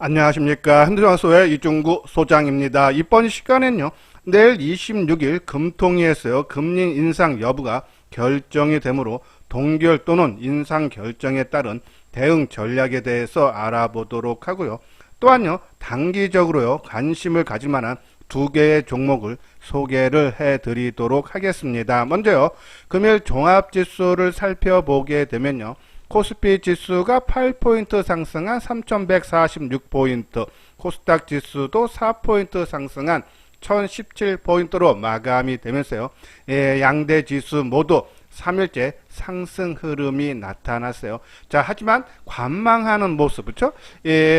안녕하십니까. 현대장소의 이중구 소장입니다. 이번 시간엔요, 내일 26일 금통위에서요, 금리 인상 여부가 결정이 되므로 동결 또는 인상 결정에 따른 대응 전략에 대해서 알아보도록 하고요. 또한요, 단기적으로요, 관심을 가질 만한 두 개의 종목을 소개를 해드리도록 하겠습니다. 먼저요, 금일 종합지수를 살펴보게 되면요, 코스피 지수가 8포인트 상승한 3146포인트, 코스닥 지수도 4포인트 상승한 1017포인트로 마감이 되면서요. 양대 지수 모두 3일째 상승 흐름이 나타났어요. 자, 하지만 관망하는 모습, 그렇죠?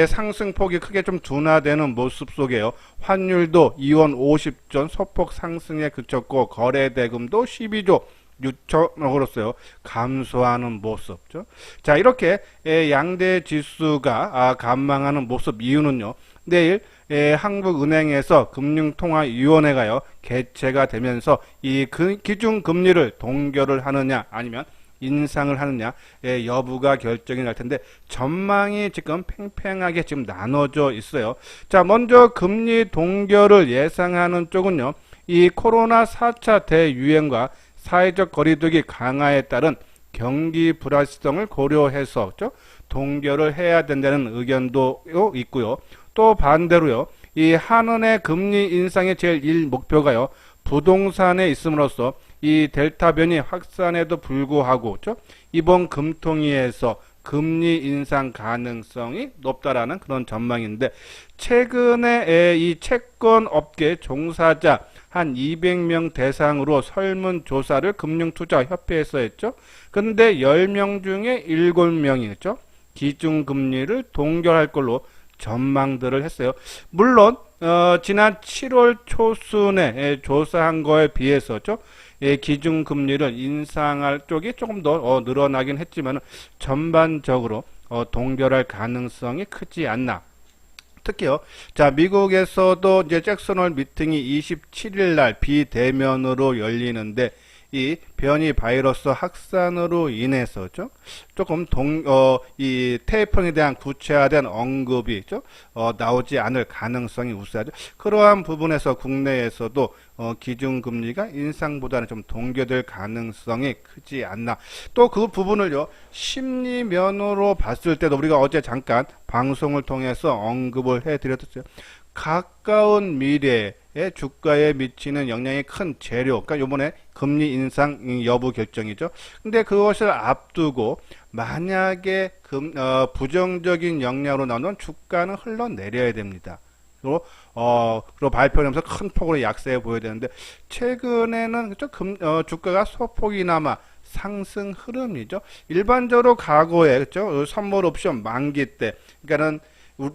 상승폭이 크게 좀 둔화되는 모습 속에요. 환율도 2원 50전 소폭 상승에 그쳤고 거래 대금도 12조 6천억으로서요 감소하는 모습. 자, 이렇게 양대 지수가 감망하는 모습 이유는요. 내일 한국은행에서 금융통화위원회가요 개최가 되면서 이 기준금리를 동결을 하느냐 아니면 인상을 하느냐 여부가 결정이 날 텐데 전망이 지금 팽팽하게 지금 나눠져 있어요. 자, 먼저 금리 동결을 예상하는 쪽은요. 이 코로나 4차 대유행과 사회적 거리두기 강화에 따른 경기 불확실성을 고려해서 동결을 해야 된다는 의견도 있고요. 또 반대로요. 이 한은의 금리 인상의 제일 1 목표가요. 부동산에 있음으로써 이 델타 변이 확산에도 불구하고 이번 금통위에서 금리 인상 가능성이 높다라는 그런 전망인데 최근에 이 채권 업계 종사자 한 200명 대상으로 설문조사를 금융투자협회에서 했죠. 근데 10명 중에 7명이었죠. 기준금리를 동결할 걸로 전망들을 했어요. 물론 지난 7월 초순에 조사한 거에 비해서죠. 기준금리를 인상할 쪽이 조금 더 늘어나긴 했지만 전반적으로 동결할 가능성이 크지 않나. 특히요. 자, 미국에서도 이제 잭슨홀 미팅이 27일 날 비대면으로 열리는데 이 변이 바이러스 확산으로 인해서죠. 조금 이 테이퍼에 대한 구체화된 언급이 나오지 않을 가능성이 우세하죠. 그러한 부분에서 국내에서도 기준금리가 인상보다는 좀 동결될 가능성이 크지 않나. 또 그 부분을요. 심리면으로 봤을 때도 우리가 어제 잠깐 방송을 통해서 언급을 해드렸었어요. 가까운 미래에 주가에 미치는 영향이 큰 재료, 그러니까 요번에 금리 인상 여부 결정이죠. 근데 그것을 앞두고 만약에 부정적인 영향으로 나오면 주가는 흘러내려야 됩니다. 그리고 발표를 하면서 큰 폭으로 약세에 보여야 되는데 최근에는 주가가 소폭이나마 상승 흐름이죠. 일반적으로 과거에 선물 옵션 만기 때, 그러니까는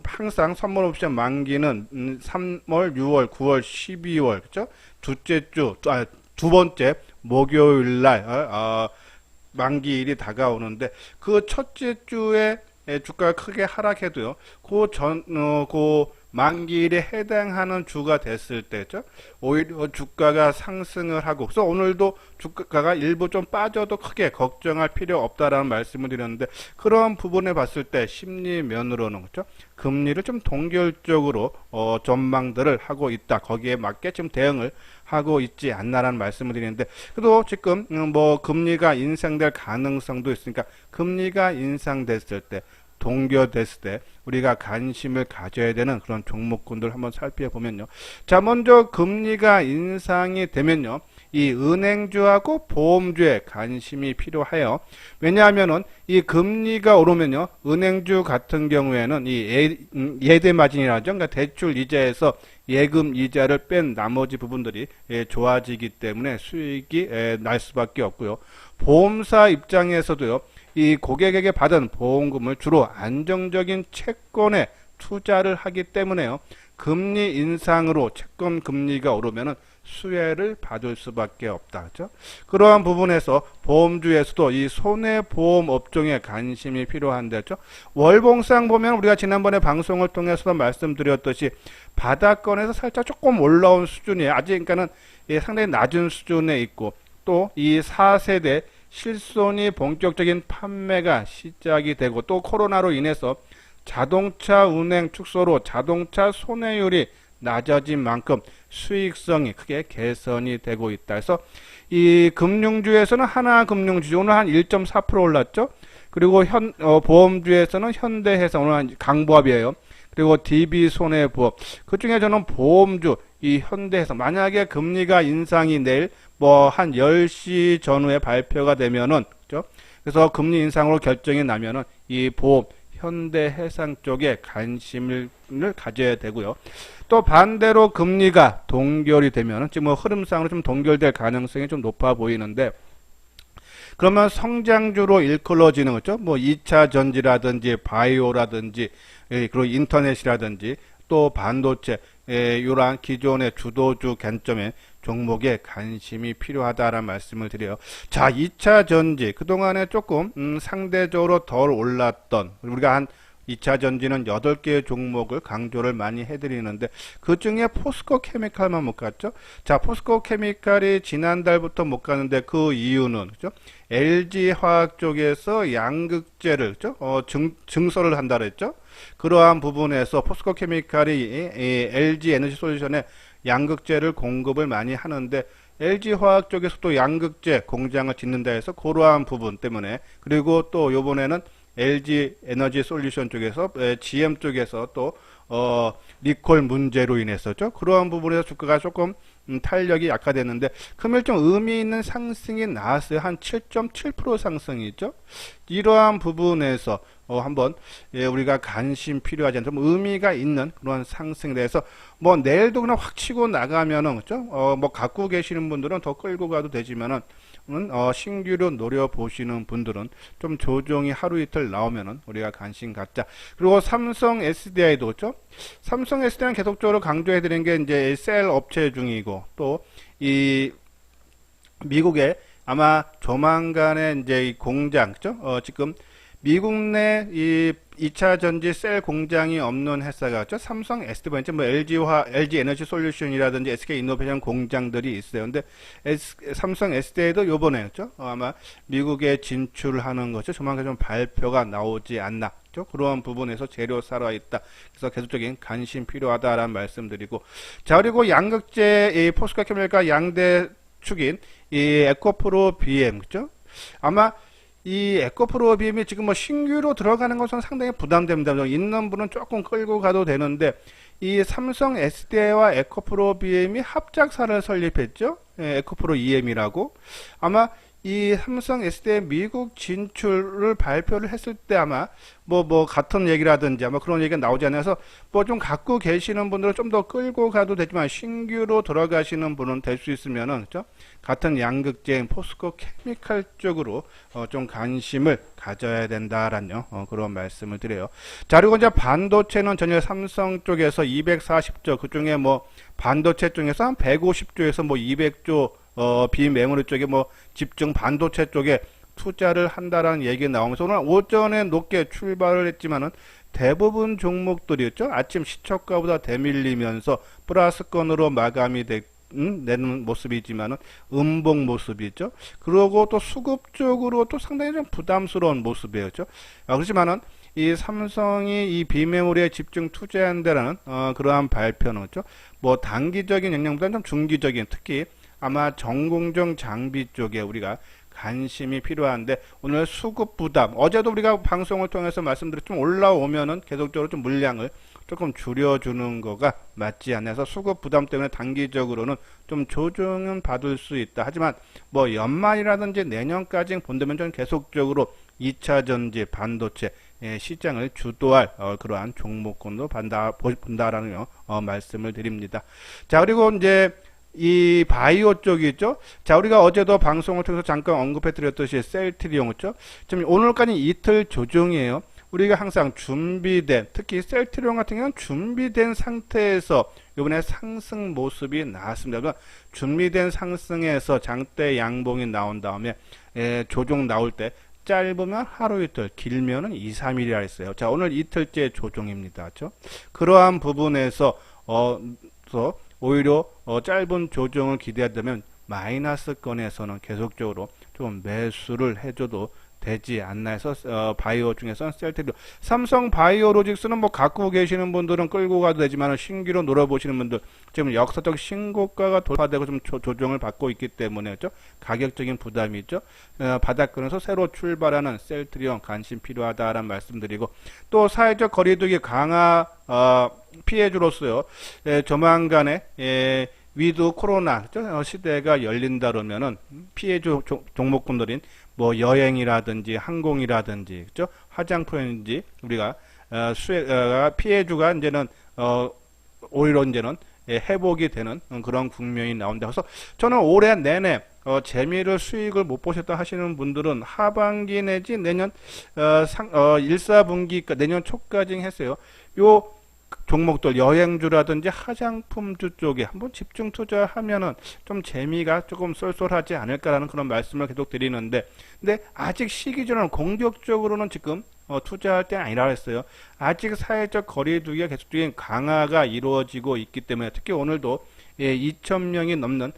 항상 선물 옵션 만기는 3월, 6월, 9월, 12월, 두 번째 목요일 날 만기일이 다가오는데 그 첫째 주에 주가가 크게 하락해도요. 그 만기일에 해당하는 주가 됐을 때죠. 오히려 주가가 상승을 하고, 그래서 오늘도 주가가 일부 좀 빠져도 크게 걱정할 필요 없다라는 말씀을 드렸는데 그런 부분에 봤을 때 심리면으로는 금리를 좀 동결적으로 전망들을 하고 있다. 거기에 맞게 지금 대응을 하고 있지 않나라는 말씀을 드리는데 그래도 지금 금리가 인상될 가능성도 있으니까 금리가 인상됐을 때 동결됐을 때 우리가 관심을 가져야 되는 그런 종목군들 한번 살펴보면요. 자, 먼저 금리가 인상이 되면요. 이 은행주하고 보험주에 관심이 필요해요. 왜냐하면은 이 금리가 오르면요. 은행주 같은 경우에는 이 예대 마진이라죠. 그러니까 대출 이자에서 예금 이자를 뺀 나머지 부분들이 좋아지기 때문에 수익이 날 수밖에 없고요. 보험사 입장에서도요. 이 고객에게 받은 보험금을 주로 안정적인 채권에 투자를 하기 때문에요. 금리 인상으로 채권 금리가 오르면은 수혜를 받을 수밖에 없다. 그렇죠? 그러한 부분에서 보험주에서도 이 손해보험 업종에 관심이 필요한데, 그렇죠? 월봉상 보면 우리가 지난번에 방송을 통해서 말씀드렸듯이 바닥권에서 살짝 조금 올라온 수준이에요. 아직 그러니까는 상당히 낮은 수준에 있고 또 이 4세대 실손이 본격적인 판매가 시작이 되고 또 코로나로 인해서 자동차 운행 축소로 자동차 손해율이 낮아진 만큼 수익성이 크게 개선이 되고 있다. 그래서 이 금융주에서는 하나금융주 오늘 한 1.4% 올랐죠. 그리고 보험주에서는 현대해상 오늘 한 강보합이에요. 그리고 DB손해보험 그 중에 저는 보험주 이 현대해상 만약에 금리가 인상이 내일 뭐 한 10시 전후에 발표가 되면은 그죠? 그래서 금리 인상으로 결정이 나면은 이 보험 현대해상 쪽에 관심을 가져야 되고요. 또 반대로 금리가 동결이 되면은 지금 뭐 흐름상으로 좀 동결될 가능성이 좀 높아 보이는데 그러면 성장주로 일컬어지는 거죠. 뭐 2차 전지라든지 바이오라든지 그리고 인터넷이라든지 또 반도체 이러한 기존의 주도주 관점의 종목에 관심이 필요하다라는 말씀을 드려요. 자, 2차 전지 그동안에 조금 상대적으로 덜 올랐던 우리가 한 2차 전지는 8개의 종목을 강조를 많이 해드리는데 그 중에 포스코 케미칼만 못 갔죠. 자, 포스코 케미칼이 지난달부터 못 가는데 그 이유는 그죠? LG 화학 쪽에서 양극재를 그죠? 증설을 한다 그랬죠. 그러한 부분에서 포스코 케미칼이 LG 에너지 솔루션에 양극재를 공급을 많이 하는데 LG 화학 쪽에서도 양극재 공장을 짓는다 해서 그러한 부분 때문에 그리고 또 요번에는 LG 에너지 솔루션 쪽에서 GM 쪽에서 또 리콜 문제로 인해서죠. 그러한 부분에서 주가가 조금 탄력이 약화됐는데 금일 좀 의미 있는 상승이 나왔어요. 한 7.7% 상승이죠. 이러한 부분에서 한번 우리가 관심 필요하지 않은 좀 의미가 있는 그런 상승에 대해서 뭐 내일도 그냥 확 치고 나가면은 그죠? 뭐 갖고 계시는 분들은 더 끌고 가도 되지만은 신규로 노려보시는 분들은 좀 조정이 하루 이틀 나오면은 우리가 관심 갖자. 그리고 삼성 SDI도 그죠? 삼성 SDI는 계속적으로 강조해드린 게 이제 셀 업체 중이고 또 이 미국에 아마 조만간에 이제 이 공장 그죠? 지금 미국 내 이 2차 전지 셀 공장이 없는 회사가 있죠. 삼성 SDI, 뭐 LG 에너지 솔루션이라든지 SK 이노베이션 공장들이 있어요. 근데 삼성 SDI도 요번에 그죠? 아마 미국에 진출하는 거죠. 조만간 좀 발표가 나오지 않나. 그죠? 그런 부분에서 재료 사러 있다. 그래서 계속적인 관심 필요하다라는 말씀드리고. 자, 그리고 양극재 이 포스코 케미칼 양대 축인 이 에코프로 BM 그죠? 아마 이 에코프로 BM이 지금 뭐 신규로 들어가는 것은 상당히 부담됩니다. 있는 분은 조금 끌고 가도 되는데 이 삼성 SDI와 에코프로 BM이 합작사를 설립했죠. 에코프로 EM이라고. 아마 이 삼성 SDI 미국 진출을 발표를 했을 때 아마 뭐 같은 얘기라든지 아마 그런 얘기가 나오지 않아서 뭐 좀 갖고 계시는 분들은 좀 더 끌고 가도 되지만 신규로 들어가시는 분은 될 수 있으면은 그죠? 같은 양극재인 포스코 케미칼 쪽으로 좀 관심을 가져야 된다라는 그런 말씀을 드려요. 자, 그리고 이제 반도체는 전혀 삼성 쪽에서 240조 그중에 뭐 반도체 쪽에서 한 150조에서 뭐 200조 비메모리 쪽에 뭐 집중 반도체 쪽에 투자를 한다라는 얘기 나오면서 오늘 오전에 높게 출발을 했지만은 대부분 종목들이었죠. 아침 시초가보다 대밀리면서 플러스권으로 마감이 내는 모습이지만은 음봉 모습이죠. 그리고 또 수급 쪽으로 또 상당히 좀 부담스러운 모습이었죠. 그렇지만은 이 삼성이 이 비메모리에 집중 투자한다라는 그러한 발표는 그죠. 뭐 단기적인 영향보다는 좀 중기적인 특히 아마 전공정 장비 쪽에 우리가 관심이 필요한데 오늘 수급 부담 어제도 우리가 방송을 통해서 말씀드렸지만 올라오면은 계속적으로 좀 물량을 조금 줄여주는 거가 맞지 않아서 수급 부담 때문에 단기적으로는 좀 조정은 받을 수 있다. 하지만 뭐 연말이라든지 내년까지 본다면 좀 계속적으로 2차 전지 반도체 시장을 주도할 그러한 종목군도 본다라는 말씀을 드립니다. 자, 그리고 이제 이 바이오 쪽이죠. 자, 우리가 어제도 방송을 통해서 잠깐 언급해 드렸듯이 셀트리온 있죠. 지금 오늘까지 이틀 조정이에요. 우리가 항상 준비된 특히 셀트리온 같은 경우는 준비된 상태에서 이번에 상승 모습이 나왔습니다. 준비된 상승에서 장대 양봉이 나온 다음에 조정 나올 때 짧으면 하루 이틀 길면은 2, 3일이라 했어요. 자, 오늘 이틀째 조정입니다. 그렇죠? 그러한 부분에서 오히려 짧은 조정을 기대한다면 마이너스권에서는 계속적으로 좀 매수를 해줘도 되지 않나 해서 바이오 중에서는 셀트리온, 삼성 바이오로직스는 뭐 갖고 계시는 분들은 끌고 가도 되지만 신규로 노려보시는 분들 지금 역사적 신고가가 돌파되고 좀 조정을 받고 있기 때문에 죠 가격적인 부담이 있죠. 바닥권에서 새로 출발하는 셀트리온 관심 필요하다라는 말씀드리고, 또 사회적 거리두기 강화 피해주로서요. 조만간에 위드 코로나 시대가 열린다 그러면은 피해주 종목군들인 뭐 여행이라든지 항공이라든지 그죠? 화장품인지 우리가 피해주가 이제는 오히려 이제는 회복이 되는 그런 국면이 나온다. 그래서 저는 올해 내내 재미를 수익을 못 보셨다 하시는 분들은 하반기 내지 내년 1, 4분기 내년 초까지 했어요. 요 종목들 여행주라든지 화장품주 쪽에 한번 집중 투자하면은 좀 재미가 조금 쏠쏠하지 않을까라는 그런 말씀을 계속 드리는데, 근데 아직 시기적으로는 공격적으로는 지금 투자할 때 아니라 했어요. 아직 사회적 거리두기가 계속적인 강화가 이루어지고 있기 때문에, 특히 오늘도 2,000명이 넘는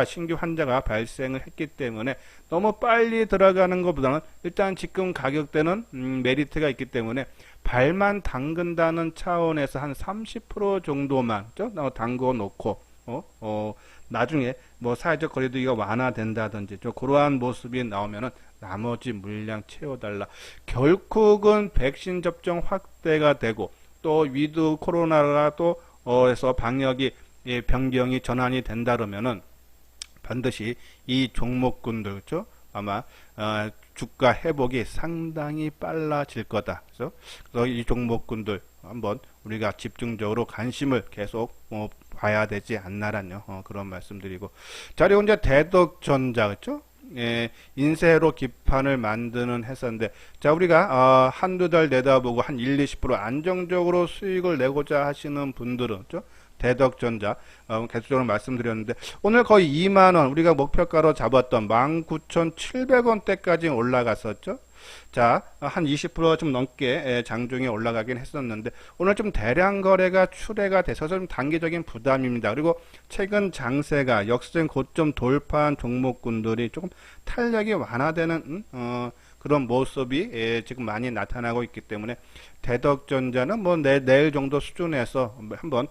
신규 환자가 발생을 했기 때문에 너무 빨리 들어가는 것보다는 일단 지금 가격대는 메리트가 있기 때문에 발만 담근다는 차원에서 한 30% 정도만 담궈 놓고 나중에 뭐 사회적 거리두기가 완화된다든지 그러한 모습이 나오면은 나머지 물량 채워달라. 결국은 백신 접종 확대가 되고 또 위드 코로나가 또 해서 방역이 변경이 전환이 된다 그러면은 반드시 이 종목군들 그렇죠? 아마 주가 회복이 상당히 빨라질 거다. 그래서 이 종목군들 한번 우리가 집중적으로 관심을 계속 봐야 되지 않나라는 그런 말씀드리고, 자, 그리고 이제 대덕전자 그렇죠? 인쇄로 기판을 만드는 회사인데, 자, 우리가 한두 달 내다보고 한 1, 20% 안정적으로 수익을 내고자 하시는 분들은 그렇죠? 대덕전자 계속적으로 말씀드렸는데 오늘 거의 2만원 우리가 목표가로 잡았던 19,700원대까지 올라갔었죠. 자, 한 20% 좀 넘게 장중에 올라가긴 했었는데 오늘 좀 대량 거래가 출회가 돼서 좀 단기적인 부담입니다. 그리고 최근 장세가 역수적인 고점 돌파한 종목군들이 조금 탄력이 완화되는 그런 모습이 지금 많이 나타나고 있기 때문에 대덕전자는 뭐 내일 정도 수준에서 한번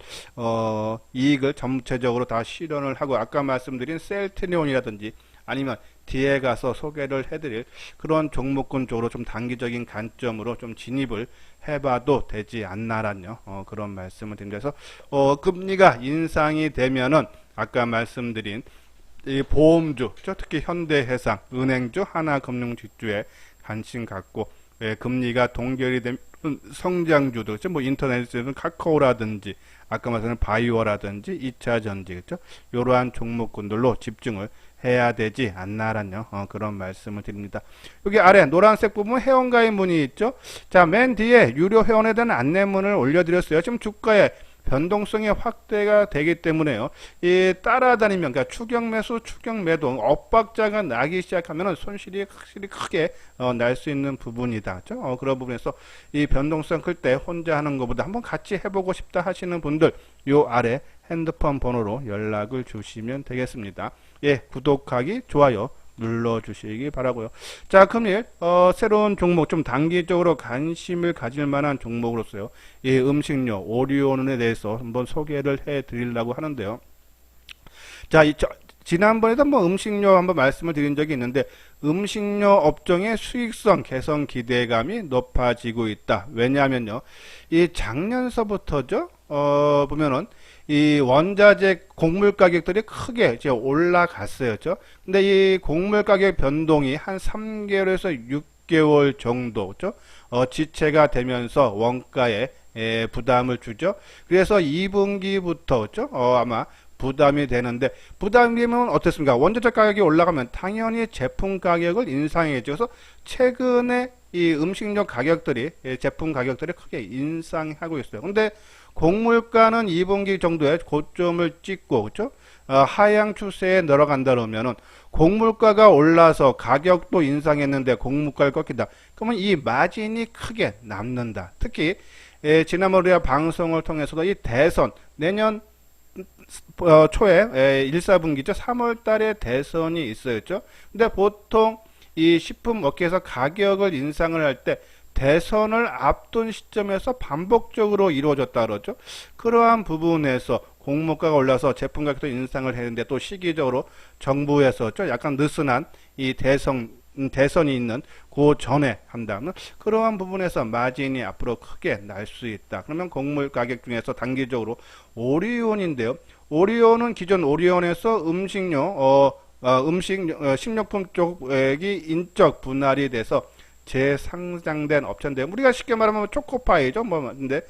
이익을 전체적으로 다 실현을 하고, 아까 말씀드린 셀트리온이라든지 아니면 뒤에 가서 소개를 해드릴 그런 종목군 쪽으로 좀 단기적인 관점으로 좀 진입을 해봐도 되지 않나라는 그런 말씀을 드립니다. 그래서 금리가 인상이 되면은 아까 말씀드린 이 보험주, 특히 현대해상, 은행주, 하나금융지주에 관심 갖고, 금리가 동결이 되면 성장주도, 뭐 인터넷에서는 카카오라든지, 아까 말씀드린 바이오라든지, 2차전지, 그렇죠? 이러한 종목군들로 집중을 해야 되지 않나라는 그런 말씀을 드립니다. 여기 아래 노란색 부분 회원가입 문이 있죠? 자, 맨 뒤에 유료 회원에 대한 안내문을 올려드렸어요. 지금 주가에 변동성이 확대가 되기 때문에요. 이 따라다니면, 그러니까 추격 매수, 추격 매도, 엇박자가 나기 시작하면 손실이 확실히 크게 날 수 있는 부분이다. 그렇죠? 그런 부분에서 이 변동성 클 때 혼자 하는 것보다 한번 같이 해보고 싶다 하시는 분들, 요 아래 핸드폰 번호로 연락을 주시면 되겠습니다. 예, 구독하기, 좋아요 눌러주시기 바라고요. 자, 금일 새로운 종목, 좀 단기적으로 관심을 가질 만한 종목으로서요, 이 음식료 오리온에 대해서 한번 소개를 해 드리려고 하는데요. 자, 지난번에도 뭐 음식료 한번 말씀을 드린 적이 있는데, 음식료 업종의 수익성 개선 기대감이 높아지고 있다. 왜냐하면요, 이 작년서부터죠, 보면은 이 원자재 곡물 가격들이 크게 이제 올라갔어요. 그렇죠? 근데 이 곡물 가격 변동이 한 3개월에서 6개월 정도, 그렇죠? 지체가 되면서 원가에 부담을 주죠. 그래서 2분기부터, 그렇죠? 아마 부담이 되는데, 부담이 되면 어떻습니까? 원자재 가격이 올라가면 당연히 제품 가격을 인상해죠. 그래서 최근에 이 음식료 가격들이, 제품 가격들이 크게 인상하고 있어요. 근데 곡물가는 2분기 정도에 고점을 찍고, 그렇죠? 하향 추세에 내려간다 그러면은 곡물가가 올라서 가격도 인상했는데 곡물가를 꺾인다. 그러면 이 마진이 크게 남는다. 특히 지난번 우리가 방송을 통해서도 이 대선 내년 초에 1, 4분기죠. 3월 달에 대선이 있어요. 근데 보통 이 식품업계에서 가격을 인상을 할 때 대선을 앞둔 시점에서 반복적으로 이루어졌다 그러죠. 그러한 부분에서 공모가가 올라서 제품 가격도 인상을 했는데 또 시기적으로 정부에서 좀 약간 느슨한 이 대선이 있는 그 전에 한다면 그러한 부분에서 마진이 앞으로 크게 날 수 있다. 그러면 곡물 가격 중에서 단기적으로 오리온인데요. 오리온은 기존 오리온에서 식료품 쪽이 인적 분할이 돼서 재상장된 업체인데 우리가 쉽게 말하면 초코파이죠. 근데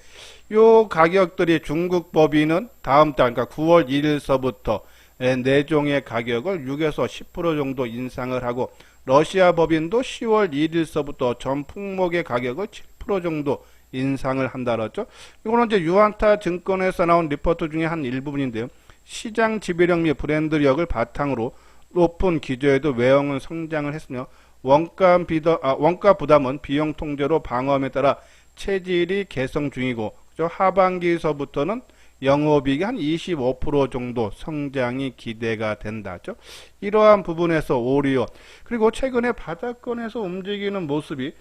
요 가격들이 중국 법인은 다음 달 그러니까 9월 1일서부터 4종의 가격을 6에서 10% 정도 인상을 하고 러시아 법인도 10월 1일서부터 전 품목의 가격을 7% 정도 인상을 한다 그랬죠. 이거는 이제 유안타 증권에서 나온 리포트 중에 한 일부분인데요. 시장 지배력 및 브랜드력을 바탕으로 높은 기저에도 외형은 성장을 했으며 원가 부담은 비용 통제로 방어함에 따라 체질이 개선 중이고 하반기서부터는 영업이익이 한 25% 정도 성장이 기대가 된다죠. 이러한 부분에서 오리온 그리고 최근에 바닥권에서 움직이는 모습이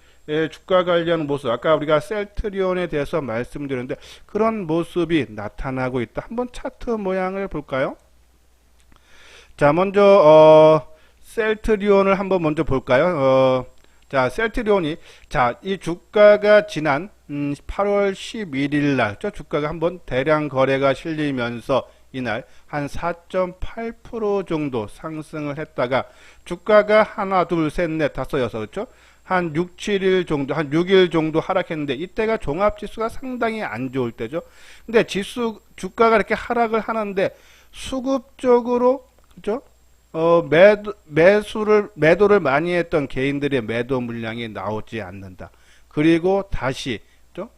주가 관리하는 모습 아까 우리가 셀트리온에 대해서 말씀드렸는데 그런 모습이 나타나고 있다. 한번 차트 모양을 볼까요? 자 먼저 셀트리온을 한번 먼저 볼까요? 자, 셀트리온이 이 주가가 지난 8월 11일 날 주가가 한번 대량 거래가 실리면서 이날 한 4.8% 정도 상승을 했다가 주가가 하나, 둘, 셋, 넷, 다섯, 여섯 그렇죠? 한 6, 7일 정도, 한 6일 정도 하락했는데 이때가 종합지수가 상당히 안 좋을 때죠. 근데 주가가 이렇게 하락을 하는데 수급적으로 그렇죠? 매도를 많이 했던 개인들의 매도 물량이 나오지 않는다. 그리고 다시 좀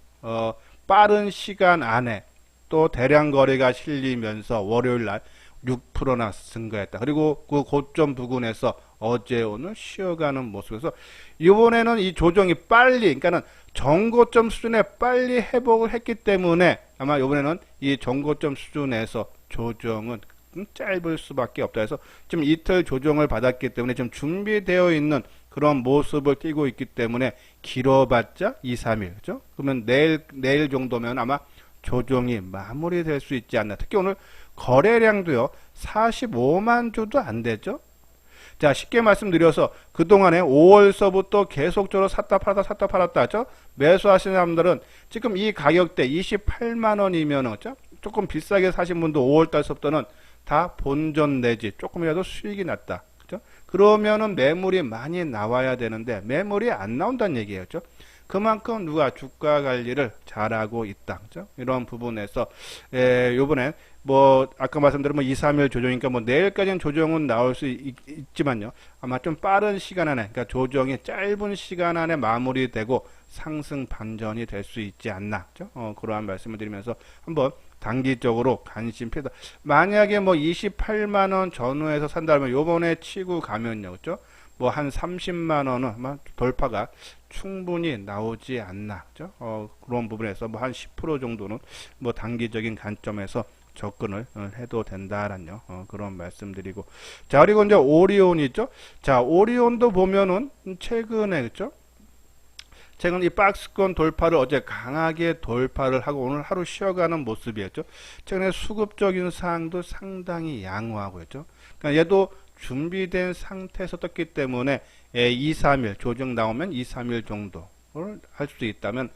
빠른 시간 안에 또 대량 거래가 실리면서 월요일 날 6%나 증가했다. 그리고 그 고점 부근에서 어제 오늘 쉬어가는 모습에서 이번에는 이 조정이 빨리 그러니까는 정고점 수준에 빨리 회복을 했기 때문에 아마 이번에는 이 정고점 수준에서 조정은 짧을 수밖에 없다 해서 지금 이틀 조정을 받았기 때문에 좀 준비되어 있는 그런 모습을 띄고 있기 때문에 길어봤자 2, 3일 그죠? 그러면 내일 정도면 아마 조정이 마무리될 수 있지 않나. 특히 오늘 거래량도요 45만 주도 안 되죠. 자 쉽게 말씀드려서 그동안에 5월서부터 계속적으로 샀다 팔았다 하죠. 매수하시는 사람들은 지금 이 가격대 28만 원이면 그죠? 조금 비싸게 사신 분도 5월달서부터는 다 본전 내지 조금이라도 수익이 났다. 그죠? 그러면은 매물이 많이 나와야 되는데 매물이 안 나온다는 얘기예요. 그죠? 그만큼 누가 주가 관리를 잘하고 있다. 그죠? 이런 부분에서 요번에 아까 말씀드린 2, 3일 조정이니까 내일까지는 조정은 나올 수 있지만요. 아마 좀 빠른 시간 안에 그러니까 조정이 짧은 시간 안에 마무리되고 상승 반전이 될 수 있지 않나. 그죠? 그러한 말씀을 드리면서 한번 단기적으로 관심 필요다. 만약에 28만원 전후에서 산다면 요번에 치고 가면요. 그죠? 한 30만원은 아마 돌파가 충분히 나오지 않나. 그죠? 그런 부분에서 한 10% 정도는 단기적인 관점에서 접근을 해도 된다라는 그런 말씀드리고. 자, 그리고 이제 오리온이죠. 자, 오리온도 보면은 최근에 그죠? 최근 이 박스권 돌파를 어제 강하게 돌파를 하고 오늘 하루 쉬어가는 모습이었죠. 최근에 수급적인 사항도 상당히 양호하고 있죠. 그러니까 얘도 준비된 상태에서 떴기 때문에 2, 3일 조정 나오면 2, 3일 정도 할 수 있다면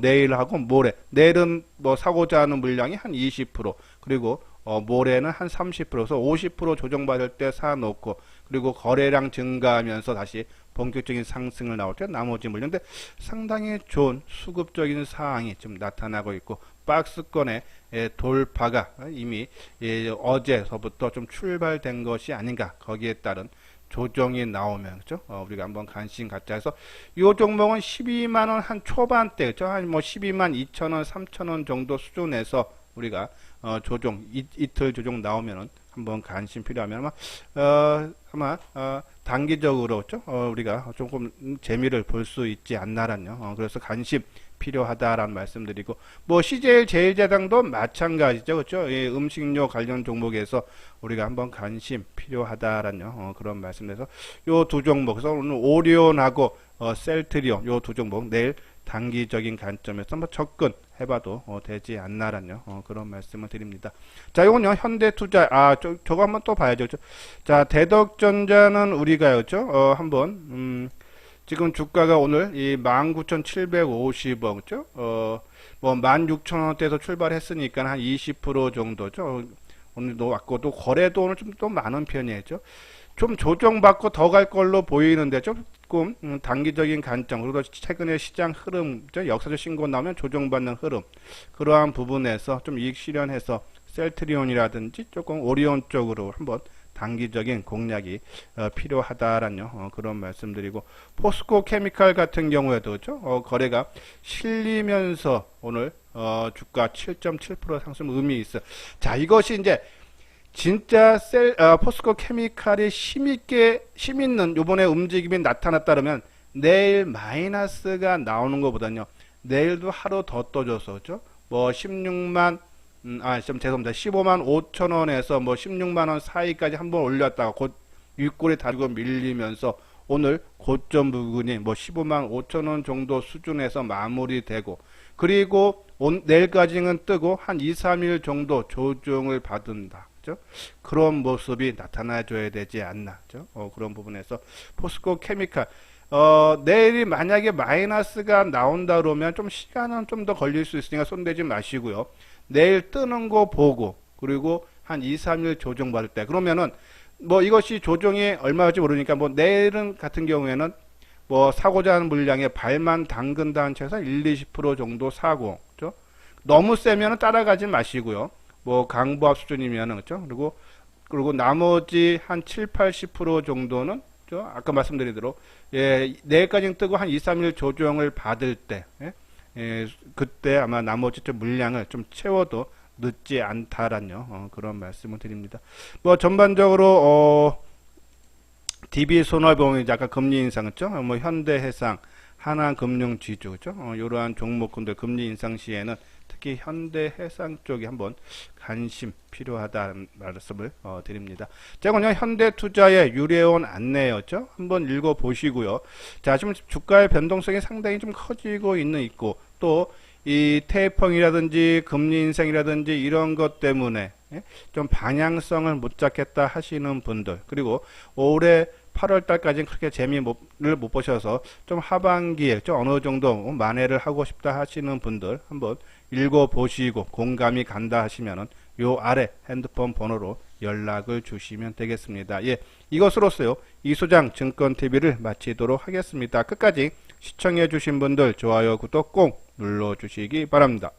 내일하고 모레 내일은 사고자 하는 물량이 한 20% 그리고 모레는 한 30%서 50% 조정받을 때 사놓고 그리고 거래량 증가하면서 다시 본격적인 상승을 나올 때 나머지 물량인데 상당히 좋은 수급적인 사항이 좀 나타나고 있고 박스권의 돌파가 이미 어제서부터 좀 출발된 것이 아닌가 거기에 따른 조정이 나오면 그죠? 우리가 한번 관심 갖자 해서 이 종목은 12만원 한 초반대 그죠? 한 12만 2천원 3천원 정도 수준에서 우리가 조정 이틀 조정 나오면은 한번 관심 필요하면 아마 단기적으로 그죠? 우리가 조금 재미를 볼 수 있지 않나라요. 그래서 관심 필요하다라는 말씀드리고, 뭐 CJ 제일제당도 마찬가지죠, 그렇죠? 예, 음식료 관련 종목에서 우리가 한번 관심 필요하다라는 그런 말씀에서 요 두 종목, 그래서 오늘 오리온하고 셀트리온 요 두 종목 내일 단기적인 관점에서 한번 접근해봐도 되지 않나라는 그런 말씀을 드립니다. 자, 이건요 현대투자 저거 한번 또 봐야죠. 그렇죠? 자, 대덕전자는 우리가요, 그렇죠? 한번 지금 주가가 오늘 이 19,750원, 그죠? 뭐 16,000원대에서 출발했으니까 한 20% 정도죠. 오늘도 왔고, 또 거래도 오늘 좀 또 많은 편이죠. 좀 조정받고 더 갈 걸로 보이는데 조금 단기적인 관점, 그리고 최근에 시장 흐름, 역사적 신고 나오면 조정받는 흐름, 그러한 부분에서 좀 이익 실현해서 셀트리온이라든지 조금 오리온 쪽으로 한번 단기적인 공략이 필요하다라는 그런 말씀드리고, 포스코 케미칼 같은 경우에도 그렇죠? 거래가 실리면서 오늘 주가 7.7% 상승 의미 있어. 자, 이것이 이제 진짜 포스코 케미칼이 힘있는 요번에 움직임이 나타났다면 내일 마이너스가 나오는 것보다는요, 내일도 하루 더 떠줘서 그렇죠? 뭐 16만 죄송합니다. 15만 5천 원에서 뭐 16만 원 사이까지 한번 올렸다가 곧 윗골이 다리고 밀리면서 오늘 고점 부근이 뭐 15만 5천 원 정도 수준에서 마무리되고, 그리고 내일까지는 뜨고 한 2, 3일 정도 조정을 받는다. 그죠? 그런 모습이 나타나 줘야 되지 않나. 그죠? 그런 부분에서 포스코 케미칼 내일이 만약에 마이너스가 나온다 그러면 좀 시간은 좀 더 걸릴 수 있으니까 손대지 마시고요. 내일 뜨는 거 보고, 그리고 한 2, 3일 조정 받을 때, 그러면은 뭐 이것이 조정이 얼마일지 모르니까 뭐 내일은 같은 경우에는 뭐 사고자 하는 물량에 발만 담근다는 채에서 1, 20% 정도 사고, 그죠? 너무 세면은 따라가지 마시고요. 뭐 강보합 수준이면은, 그죠? 그리고 나머지 한 7, 80% 정도는 아까 말씀드린 대로 내일까지는 뜨고 한 2, 3일 조정을 받을 때, 그때 아마 나머지 좀 물량을 좀 채워도 늦지 않다라는 그런 말씀을 드립니다. 뭐 전반적으로 DB손해보험이 아까 금리 인상, 그죠? 뭐 현대해상, 하나금융지주, 그죠? 이러한 종목군들 금리 인상 시에는 특히 현대해상 쪽에 한번 관심 필요하다는 말씀을 드립니다. 제가 그냥 현대투자의 유례원 안내였죠. 한번 읽어보시고요. 자, 지금 주가의 변동성이 상당히 좀 커지고 있고, 또 이 테이퍼링이라든지 금리 인상이라든지 이런 것 때문에 좀 방향성을 못 잡겠다 하시는 분들, 그리고 올해 8월 달까지는 그렇게 재미를 못 보셔서 좀 하반기에 좀 어느 정도 만회를 하고 싶다 하시는 분들 한번 읽어보시고 공감이 간다 하시면은 요 아래 핸드폰 번호로 연락을 주시면 되겠습니다. 예, 이것으로서요 이소장 증권TV를 마치도록 하겠습니다. 끝까지 시청해 주신 분들 좋아요, 구독 꼭 눌러 주시기 바랍니다.